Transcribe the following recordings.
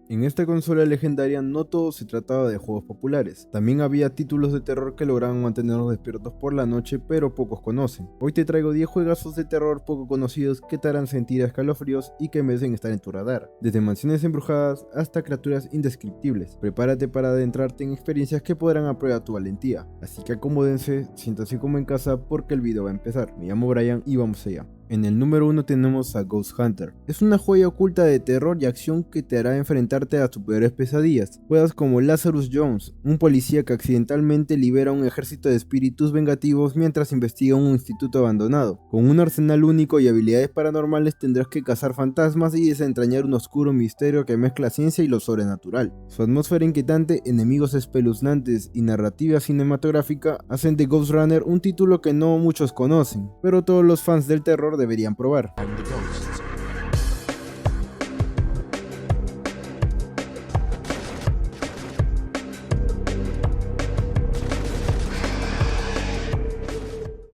En esta consola legendaria no todo se trataba de juegos populares, también había títulos de terror que lograban mantenernos despiertos por la noche pero pocos conocen. Hoy te traigo 10 juegazos de terror poco conocidos que te harán sentir escalofríos y que merecen estar en tu radar, desde mansiones embrujadas hasta criaturas indescriptibles. Prepárate para adentrarte en experiencias que podrán a prueba tu valentía, así que acomódense, siéntanse como en casa porque el video va a empezar. Me llamo Brian y vamos allá. En el número 1 tenemos a Ghost Hunter. Es una joya oculta de terror y acción que te hará enfrentarte a tus peores pesadillas. Juegas como Lazarus Jones, un policía que accidentalmente libera un ejército de espíritus vengativos mientras investiga un instituto abandonado. Con un arsenal único y habilidades paranormales tendrás que cazar fantasmas y desentrañar un oscuro misterio que mezcla ciencia y lo sobrenatural. Su atmósfera inquietante, enemigos espeluznantes y narrativa cinematográfica hacen de Ghost Runner un título que no muchos conocen, pero todos los fans del terror deberían probar.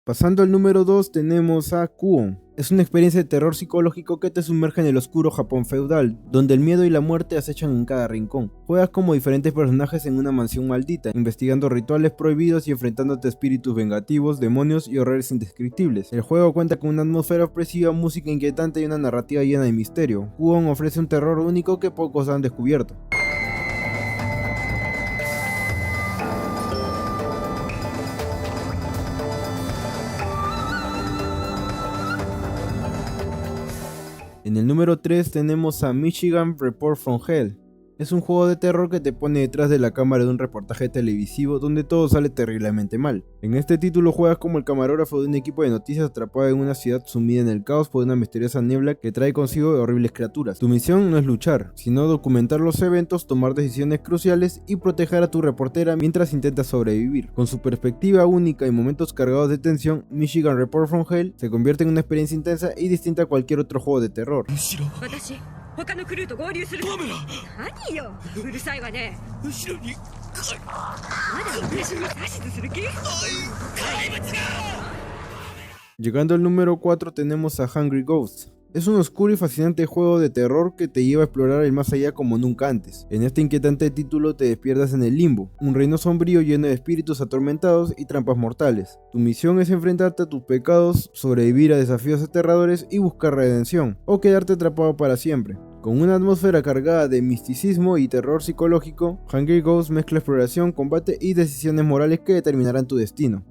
Pasando al número 2 tenemos a Kuon. Es una experiencia de terror psicológico que te sumerge en el oscuro Japón feudal, donde el miedo y la muerte acechan en cada rincón. Juegas como diferentes personajes en una mansión maldita, investigando rituales prohibidos y enfrentándote a espíritus vengativos, demonios y horrores indescriptibles. El juego cuenta con una atmósfera opresiva, música inquietante y una narrativa llena de misterio. Kuon ofrece un terror único que pocos han descubierto. En el número 3 tenemos a Michigan Report from Hell. Es un juego de terror que te pone detrás de la cámara de un reportaje televisivo donde todo sale terriblemente mal. En este título juegas como el camarógrafo de un equipo de noticias atrapado en una ciudad sumida en el caos por una misteriosa niebla que trae consigo horribles criaturas. Tu misión no es luchar, sino documentar los eventos, tomar decisiones cruciales y proteger a tu reportera mientras intentas sobrevivir. Con su perspectiva única y momentos cargados de tensión, Michigan Report from Hell se convierte en una experiencia intensa y distinta a cualquier otro juego de terror. 他のクルーと合流する。何よ、うるさいわね。後ろにまだ私に指図する気？怪物が。Llegando al número 4 tenemos a Hungry Ghosts. Es un oscuro y fascinante juego de terror que te lleva a explorar el más allá como nunca antes. En este inquietante título te despiertas en el limbo, un reino sombrío lleno de espíritus atormentados y trampas mortales. Tu misión es enfrentarte a tus pecados, sobrevivir a desafíos aterradores y buscar redención, o quedarte atrapado para siempre. Con una atmósfera cargada de misticismo y terror psicológico, Hungry Ghosts mezcla exploración, combate y decisiones morales que determinarán tu destino.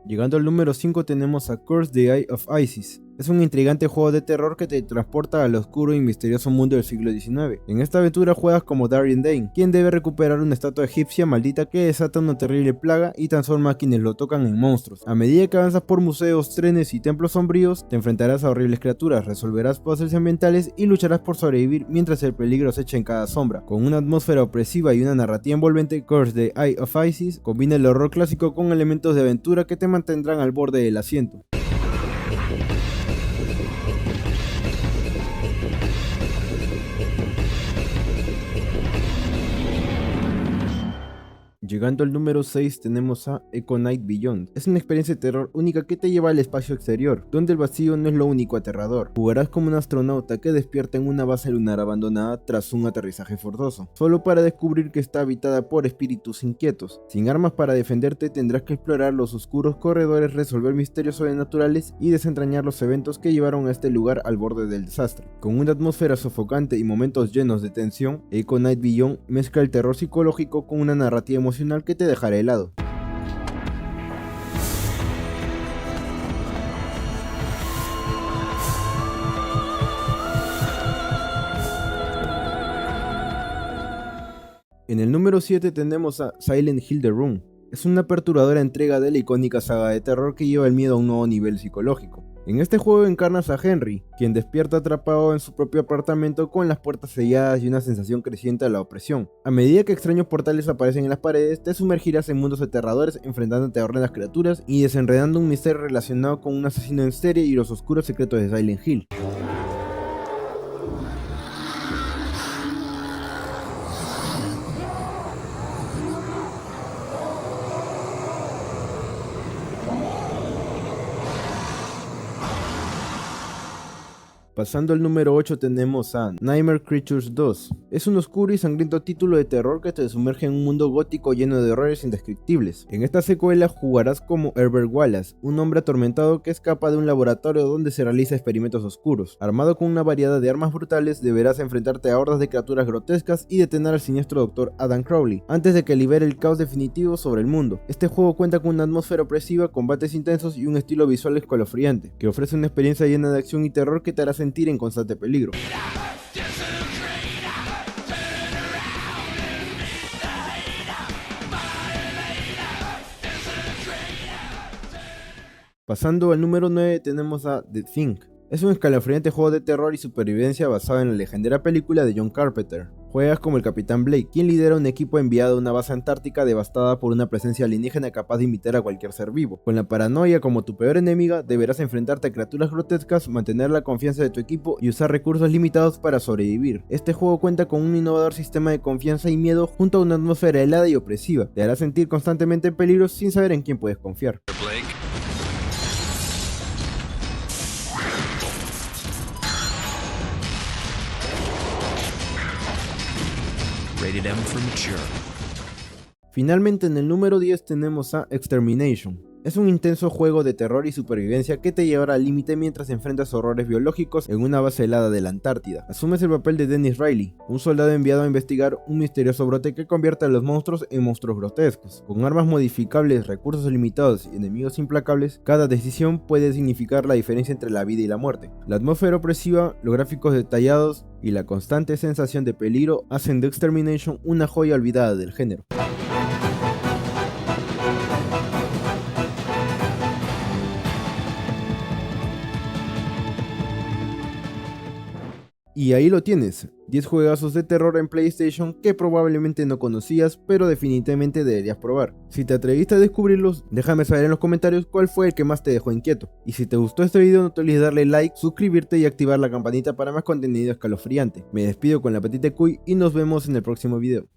Llegando al número 5 tenemos a Curse the Eye of Isis. Es un intrigante juego de terror que te transporta al oscuro y misterioso mundo del siglo XIX. En esta aventura juegas como Darien Dane, quien debe recuperar una estatua egipcia maldita que desata una terrible plaga y transforma a quienes lo tocan en monstruos. A medida que avanzas por museos, trenes y templos sombríos, te enfrentarás a horribles criaturas, resolverás puzzles ambientales y lucharás por sobrevivir mientras el peligro acecha en cada sombra. Con una atmósfera opresiva y una narrativa envolvente, Curse the Eye of Isis combina el horror clásico con elementos de aventura que te mantendrán al borde del asiento. Llegando al número 6 tenemos a Echo Night Beyond. Es una experiencia de terror única que te lleva al espacio exterior, donde el vacío no es lo único aterrador. Jugarás como un astronauta que despierta en una base lunar abandonada tras un aterrizaje forzoso, solo para descubrir que está habitada por espíritus inquietos. Sin armas para defenderte tendrás que explorar los oscuros corredores, resolver misterios sobrenaturales y desentrañar los eventos que llevaron a este lugar al borde del desastre. Con una atmósfera sofocante y momentos llenos de tensión, Echo Night Beyond mezcla el terror psicológico con una narrativa emocional que te dejará helado. En el número 7 tenemos a Silent Hill The Room. Es una perturbadora entrega de la icónica saga de terror que lleva el miedo a un nuevo nivel psicológico. En este juego encarnas a Henry, quien despierta atrapado en su propio apartamento con las puertas selladas y una sensación creciente de la opresión. A medida que extraños portales aparecen en las paredes, te sumergirás en mundos aterradores enfrentándote a horrendas criaturas y desenredando un misterio relacionado con un asesino en serie y los oscuros secretos de Silent Hill. Pasando al número 8 tenemos a Nightmare Creatures 2. Es un oscuro y sangriento título de terror que te sumerge en un mundo gótico lleno de horrores indescriptibles. En esta secuela jugarás como Herbert Wallace, un hombre atormentado que escapa de un laboratorio donde se realiza experimentos oscuros. Armado con una variedad de armas brutales, deberás enfrentarte a hordas de criaturas grotescas y detener al siniestro Dr. Adam Crowley, antes de que libere el caos definitivo sobre el mundo. Este juego cuenta con una atmósfera opresiva, combates intensos y un estilo visual escalofriante, que ofrece una experiencia llena de acción y terror que te hará sentir en constante peligro. Pasando al número 9 tenemos a The Thing. Es un escalofriante juego de terror y supervivencia basado en la legendaria película de John Carpenter. Juegas como el Capitán Blake, quien lidera un equipo enviado a una base antártica devastada por una presencia alienígena capaz de imitar a cualquier ser vivo. Con la paranoia como tu peor enemiga, deberás enfrentarte a criaturas grotescas, mantener la confianza de tu equipo y usar recursos limitados para sobrevivir. Este juego cuenta con un innovador sistema de confianza y miedo junto a una atmósfera helada y opresiva. Te hará sentir constantemente en peligro sin saber en quién puedes confiar. Rated M for mature. Finalmente en el número 10 tenemos a Extermination. Es un intenso juego de terror y supervivencia que te llevará al límite mientras enfrentas horrores biológicos en una base helada de la Antártida. Asumes el papel de Dennis Riley, un soldado enviado a investigar un misterioso brote que convierte a los monstruos en monstruos grotescos. Con armas modificables, recursos limitados y enemigos implacables, cada decisión puede significar la diferencia entre la vida y la muerte. La atmósfera opresiva, los gráficos detallados y la constante sensación de peligro hacen de Extermination una joya olvidada del género. Y ahí lo tienes, 10 juegazos de terror en PlayStation que probablemente no conocías, pero definitivamente deberías probar. Si te atreviste a descubrirlos, déjame saber en los comentarios cuál fue el que más te dejó inquieto. Y si te gustó este video no te olvides darle like, suscribirte y activar la campanita para más contenido escalofriante. Me despido con la Petite Cuy y nos vemos en el próximo video.